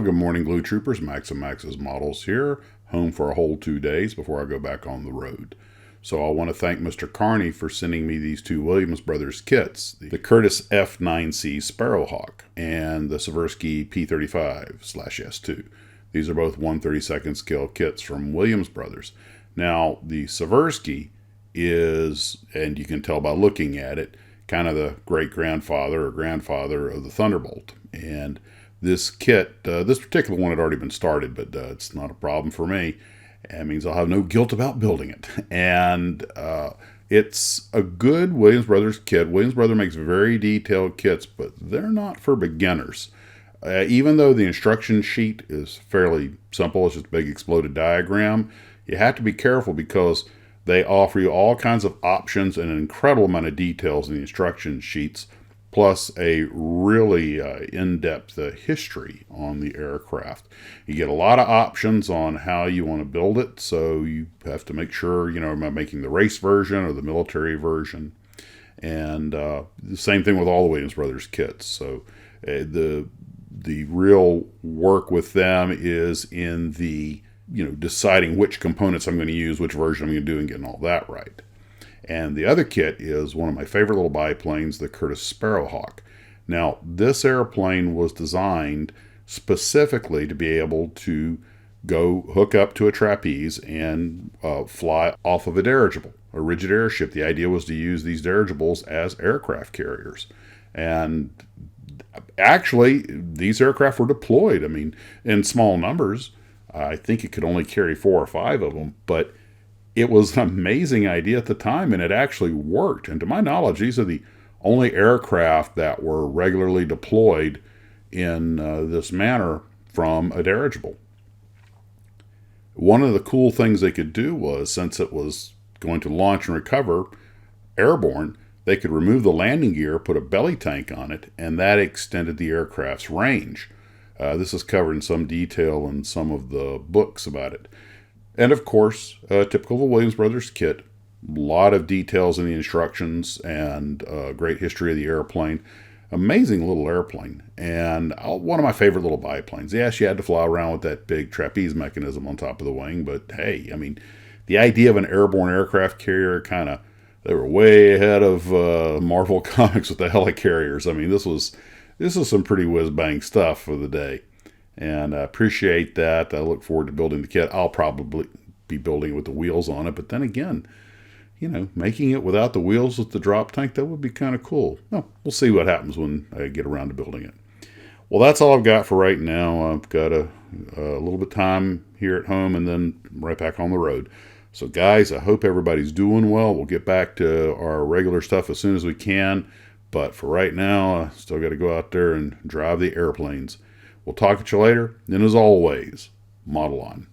good morning, Glue Troopers. Max and Max's Models here, home for a whole 2 days before I go back on the road. So I want to thank Mr. Carney for sending me these two Williams Brothers kits, the Curtis F9C Sparrowhawk and the Seversky P35/S2. These are both 1/32 scale kits from Williams Brothers. Now, the Seversky is, and you can tell by looking at it, kind of the great-grandfather or grandfather of the Thunderbolt. And this kit, this particular one had already been started, but it's not a problem for me. It means I'll have no guilt about building it. And it's a good Williams Brothers kit. Williams Brothers makes very detailed kits, but they're not for beginners. Even though the instruction sheet is fairly simple, it's just a big exploded diagram, you have to be careful because they offer you all kinds of options and an incredible amount of details in the instruction sheets, plus a really in-depth history on the aircraft. You get a lot of options on how you want to build it, so you have to make sure, am I making the race version or the military version? And the same thing with all the Williams Brothers kits. So the real work with them is in the, deciding which components I'm going to use, which version I'm going to do, and getting all that right. And the other kit is one of my favorite little biplanes, the Curtis Sparrowhawk. Now, this airplane was designed specifically to be able to go hook up to a trapeze and fly off of a dirigible, a rigid airship. The idea was to use these dirigibles as aircraft carriers. And actually, these aircraft were deployed, in small numbers. I think it could only carry 4 or 5 of them, but it was an amazing idea at the time, and it actually worked. And to my knowledge, these are the only aircraft that were regularly deployed in this manner from a dirigible. One of the cool things they could do was, since it was going to launch and recover airborne, they could remove the landing gear, put a belly tank on it, and that extended the aircraft's range. This is covered in some detail in some of the books about it. And of course, typical of a Williams Brothers kit, a lot of details in the instructions and great history of the airplane. Amazing little airplane, and one of my favorite little biplanes. Yes, you had to fly around with that big trapeze mechanism on top of the wing, but hey, the idea of an airborne aircraft carrier they were way ahead of Marvel Comics with the helicarriers. This is some pretty whiz-bang stuff for the day. And I appreciate that. I look forward to building the kit. I'll probably be building it with the wheels on it. But then again, making it without the wheels with the drop tank, that would be kind of cool. Well, we'll see what happens when I get around to building it. Well, that's all I've got for right now. I've got a little bit of time here at home and then right back on the road. So guys, I hope everybody's doing well. We'll get back to our regular stuff as soon as we can. But for right now, I still got to go out there and drive the airplanes. We'll talk to you later. And as always, model on.